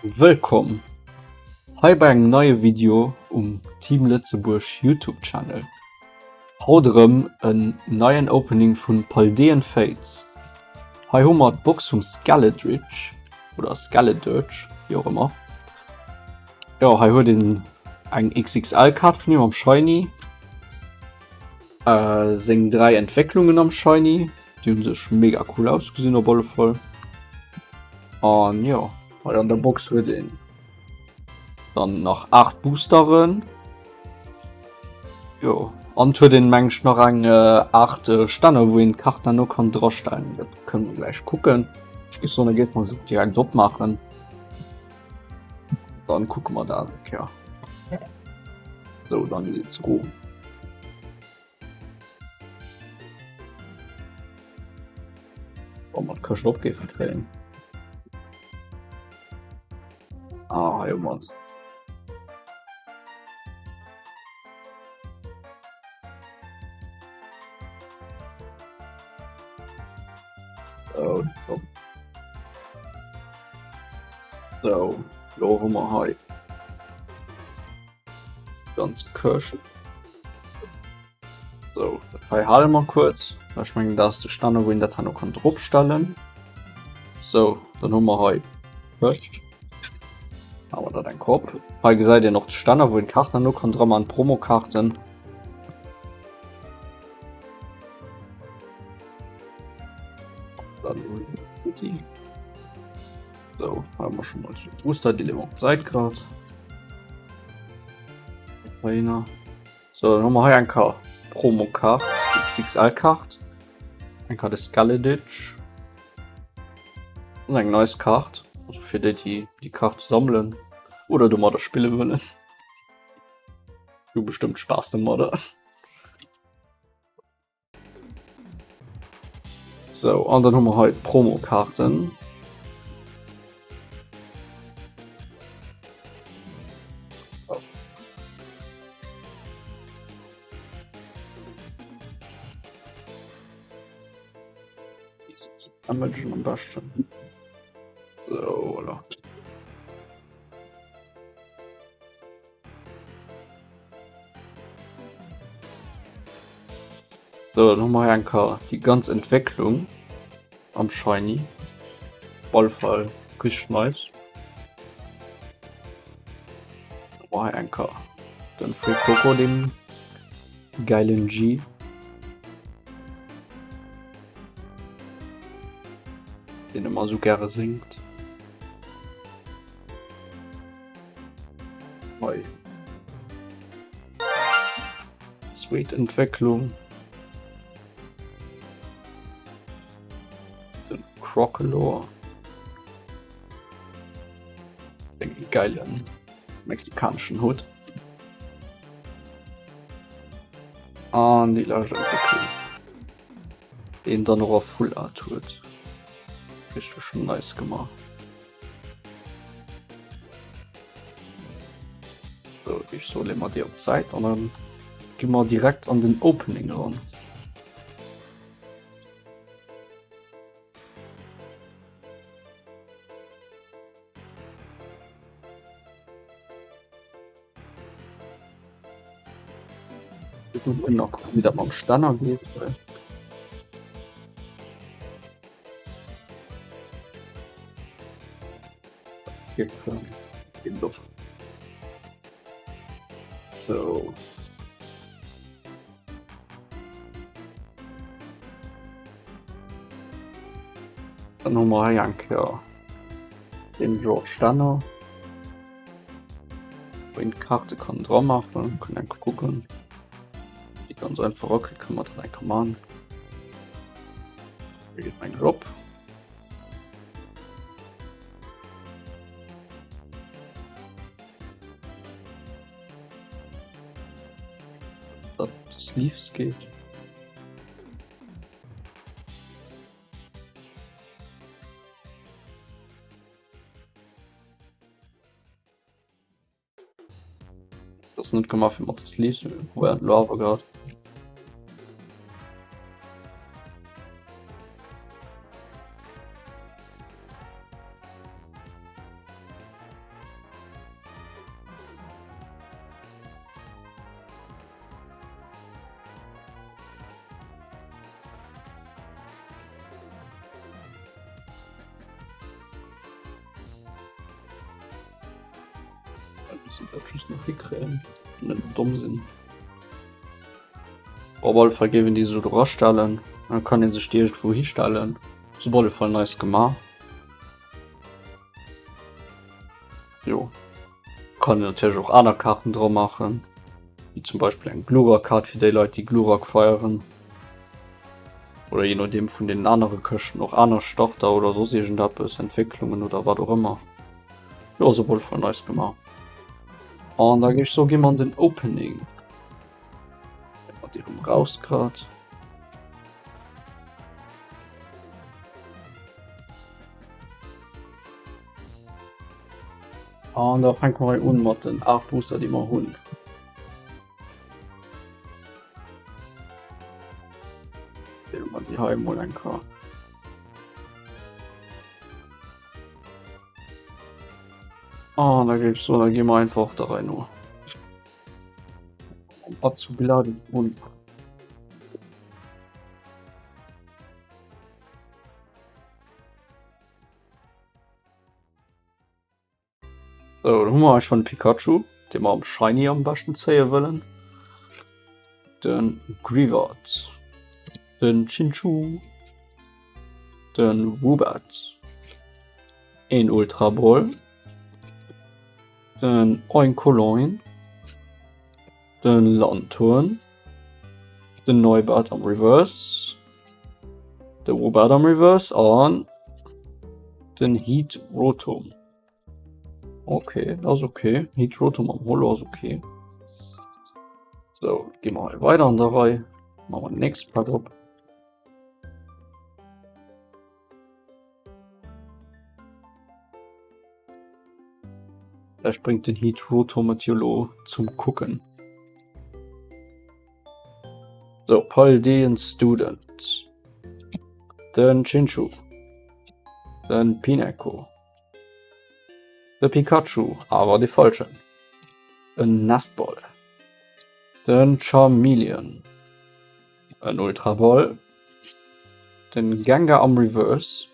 Willkommen hei bei eng neue Video Team Lützeburg YouTube-Channel. Hautm en neuen Opening vun Paldeen Fates. Hei hummer d Box vum Scaledridge oder Scaledurch wie auch immer. Ja hei huet den eng XXL-Card vun ihm am Shiny. Seng 3 Entwicklungen am Shiny, die hun sech mega cool ausgesinn op bolle voll. An ja an der Box huet den dann nach 8 Boosteren. Jo an hue den mensch noch eng 8 Stanne wo en Karten no kann drostellen. Dat können wir gleich gucken. Ich so geht man direkt dort machen. Dann gucken wir da ja. So dann geht's go. Man kann Stopp verträgen. Ja, Mann. So, lo ha ganz kirsch. So ha mal kurz ich mein, das Stanne wo in der Tanno kann dropstellen. So dann hummer he köcht aber da dein Kopf he seid ihr noch Stanne wo in Karten nur kann drammer an Promokarten. So haben wir schon mal Booster die Zeit gerade. So Nummer ein K Promokart XXL-Kart ein Karte Scaleditch ein neues Kart also für die Karte sammeln oder du mal das Spiele wollen. Du bestimmt Spaß dem Mod. So an der Nummer heute Promokarten. Am besten. So, voilà. So, nochmal ein K. Die ganze Entwicklung am Shiny. Ballfall, Küschschmeiß. Nochmal ein K. Dann für Coco den geilen G. Den immer so gerne singt. Hi. Sweet Entwicklung. Den Crocolore. Den geilen mexikanischen Hut. Und die Lage Entwicklung. Den dann noch auf Full Art wird. Ist schon nice gemacht. So, ich soll immer die Zeit und dann gehen wir direkt an den Opening ran. Noch wieder beim Standard geht. So. Dann nochmal ja. Den George Stanner. In Karte kann drauf machen, können gucken. Die ganz einfach rocket kann man dann Command. Hier geht mein Job. Sleeves geht. Das nicht gemacht für das Sleeves, wo er Lava gerade. noch hinkriegen. Dumm sind. Aber vergeben die so stellen, dann kann den sich stetig wo hinstellen. So wurde voll nice gemacht. Jo. Kann natürlich auch andere Karten drauf machen. Wie zum Beispiel ein Glurak-Kart für die Leute, die Glurak feiern. Oder je nachdem von den anderen Köchen noch andere Stoffe oder so sehen da Entwicklungen oder was auch immer. Ja, so wurde voll nice gemacht. Und da gehe ich so jemand den Opening. Ihrem raus gerade. Und da fängt man an mit den 8 Booster, die wir holen. Man die Heim mal ein kann. Da gibt's so, da gehen wir einfach da rein nur. Um zu beladen und so, dann haben wir schon Pikachu, den wir am Shiny am besten zählen wollen. Den Greavard, den Chinchu, den Woobat, ein Ultra Ball, den Oinkoloin, den Lanturn, den Neubat am Reverse, den Woobat am Reverse und den Heat Rotom. Okay, das ist okay. Heat Rotom am Holo ist okay. So, gehen wir mal weiter an der Reihe. Machen wir den nächsten Part ab. Er springt den Heat Rotom Meteolo zum Gucken. So, Paldean Student. Den Chinchu. Den Pineko. Der Pikachu, aber die falschen. Ein Nestball. Den Charmeleon. Ein Ultra Ball. Den Gengar am Reverse.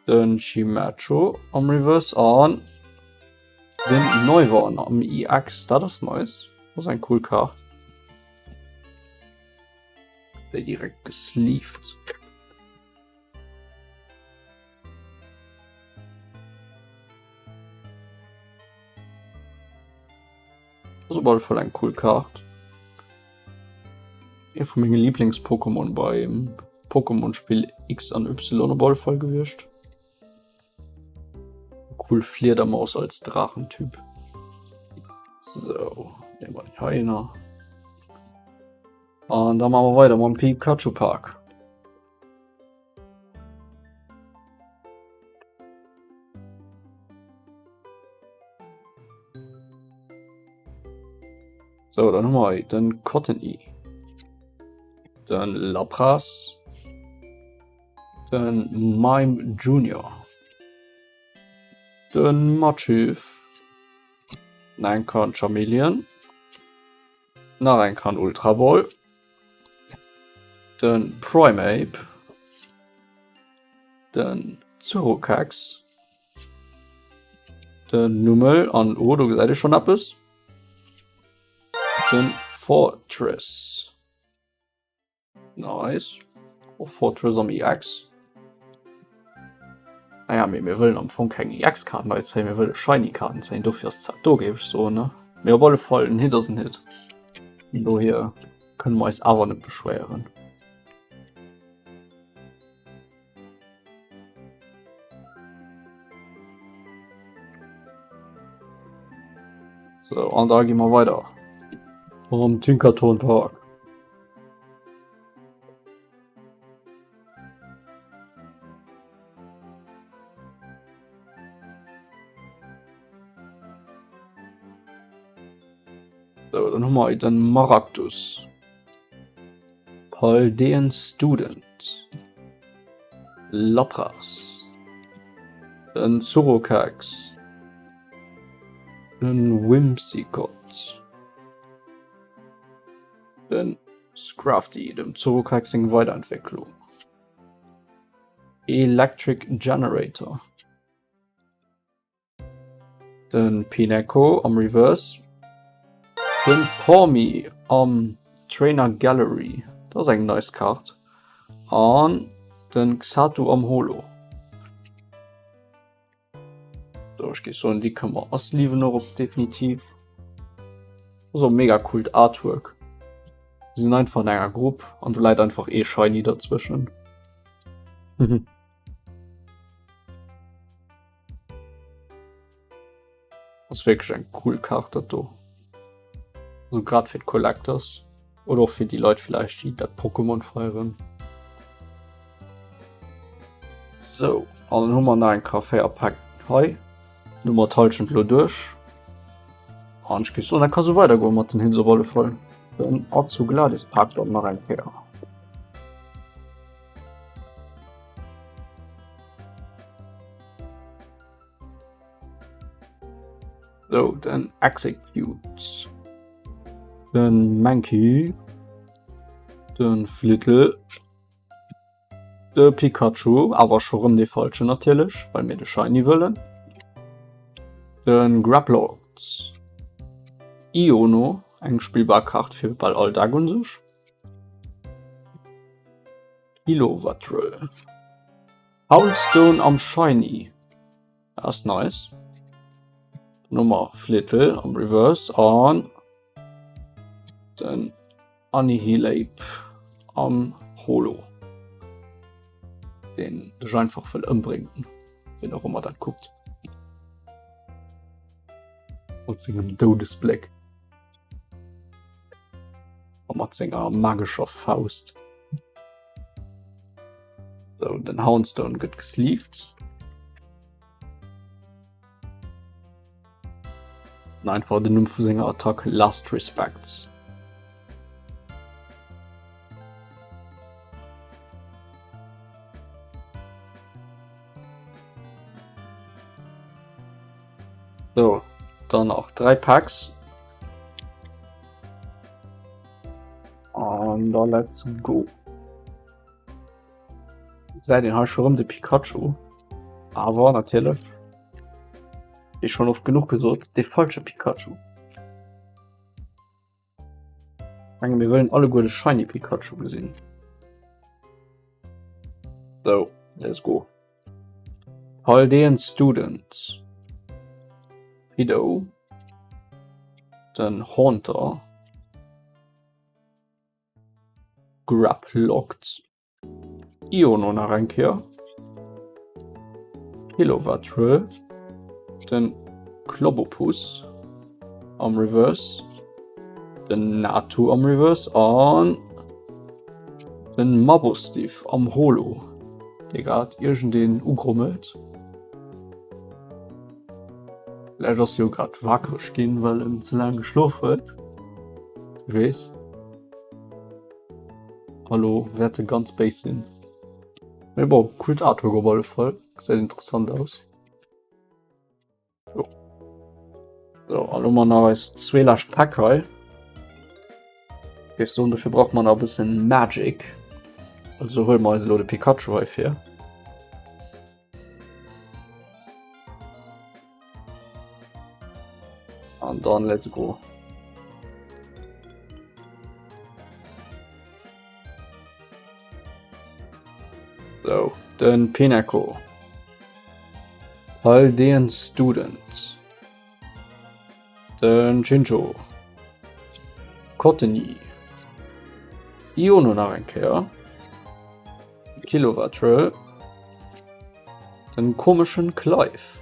Den Chimacho am Reverse und den Neuwarn am EX. Das ist nice. Das ist ein cool Kart. Der direkt gesleeved. Das ist aber voll ein cool Kart. Ja, von meinen Lieblings-Pokémon beim Pokémon-Spiel X an Y Ball voll gewürscht. Cool Fledermaus als Drachentyp. So, nehmen wir die Heiner. Und dann machen wir weiter mit dem Pikachu Park. So, dann haben wir den Cottonee, den Lapras, den Mime Junior, den Machief, ein kann Charmeleon, ein kann Ultra Ball, den Primeape, den Zurokax, den Nummel an du seid schon ab ist. Den Fortress. Nice. Auch Fortress am EX. Naja, wir wollen am Anfang keine EX-Karten erzählen, wir wollen Shiny-Karten sein. Du fährst Zeit, du gibst so, ne? Wir wollen voll ein Hit ist ein Hit. Du hier können wir es aber nicht beschweren. So, und da gehen wir weiter. Vom Tinkerton Park. So, dann haben wir den Maractus. Paldean Student. Lapras. Den Zurokax. Den Whimsicott. Den Scrafty, dem Zurokaxing Weiterentwicklung. Electric Generator. den Pineco am Reverse, den Pormi am Trainer Gallery, das ist ein nice Kart, an den Xatu am Holo. So, ich gehe so in die Kamera ausliefern noch definitiv. So mega cool Artwork. Sie sind einfach in einer Gruppe und du leid einfach shiny dazwischen. Das ist wirklich ein cool Karte da. Also gerade für die Collectors. Oder auch für die Leute vielleicht, die das Pokémon feiern. So, dann haben wir noch einen Kaffee abpackt. Hi. Nummer tauschen wir durch. Und ich gehe so, dann kannst du weitergehen mit den Hinterrolle voll. Dann auch zu Gladys packt dann noch ein Kehr. So, dann Execute. Dann Mankey. Dann Flittle. Der Pikachu, aber schon die falsche natürlich, weil wir die Shiny wollen. Den Grapplox. Iono, eine spielbare Karte für Ball Alltag und so. Kilowattrel. Houndstone am Shiny. Das ist nice. Nummer Flittle am Reverse und dann Annihilate am Holo. Den ich einfach will umbringen, wenn auch immer das guckt. Und seinem Todesblick. Und mit seiner magischer Faust. So, den Houndstone wird gesleeved. Und einfach den Nummer von seiner Attacke Last Respects. So, dann noch 3 Packs. Und dann let's go. Sei den halt schon der Pikachu. Aber natürlich ist schon oft genug gesagt, der falsche Pikachu. Wir wollen alle gute Shiny Pikachu gesehen. So, let's go. Paldean Students. Pido. Dann Haunter. Grapplocked. Iono nach Reinkehr. Kilowattrel. Den Clobopus am Reverse. Den Natu am Reverse. Und den Mabostiv am Holo. Der gerade irgendeinen ugrummelt. Vielleicht ist ja gerade wackelig gehen, weil er zu lange geschlafen hat. Weißt hallo, werte ganz Basin. Aber cool Artwork auf alle Fall. Sieht interessant aus. So, also man als 2 Last Pack. So, dafür braucht man ein bisschen Magic. Also holen wir also den Pikachu hier. Und dann let's go. So, den Pineco. Paldean Students. Den Chincho. Cottony. Iono Narenkehr. Kilowattrel. Den komischen Clive.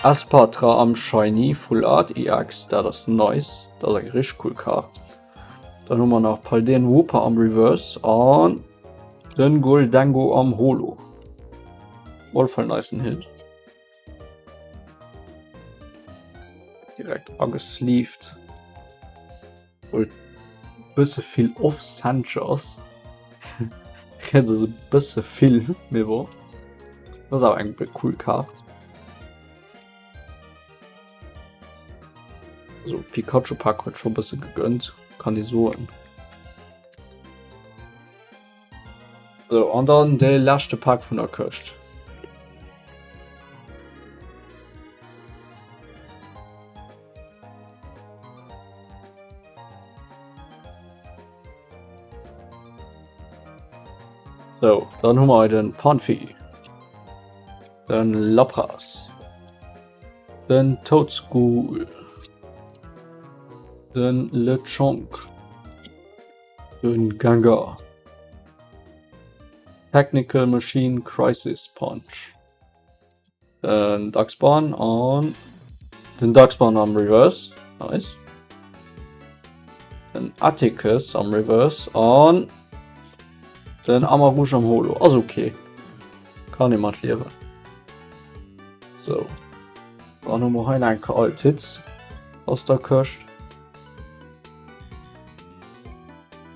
Aspatra am Shiny Full Art EX, da das nice. Das ist eine richtig cool Karte. Dann haben wir noch Paldean Wooper am Reverse und den Goldango am Holo. Wohl voll nice Hit. Direkt angesleeved. Und bisschen viel Off-Sanchez. Ich hätte so ein bisschen viel mehr. Das ist aber eigentlich eine coole Karte. So, Pikachu Pack wird schon ein bisschen gegönnt. Kann die so an. So, und dann der letzte Pack von der Küste. So, dann haben wir den Panfi, den Lapras, den Toadstool, den Lechonk, den Gengar, Technical Machine Crisis Punch, den Darkspawn und den Darkspawn am Reverse, nice, den Atticus am Reverse und den Amarouge am Holo, also okay, kann jemand leben. So, dann haben wir hier ein paar alte Hits aus der Kirche.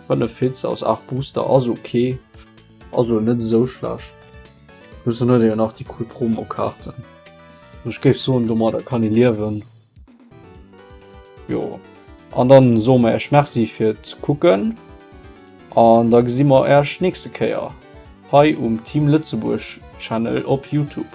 5 Hits aus 8 Booster, also okay, also nicht so schlecht. Müssen nur ja noch die cool Promo-Karten. Ich gebe so ein Nummer, da kann ich leben. Jo. Und dann so mehr merci fürs gucken. Und da sehen wir erst nächste Kehr. Hi Team Lützeburg Channel auf YouTube.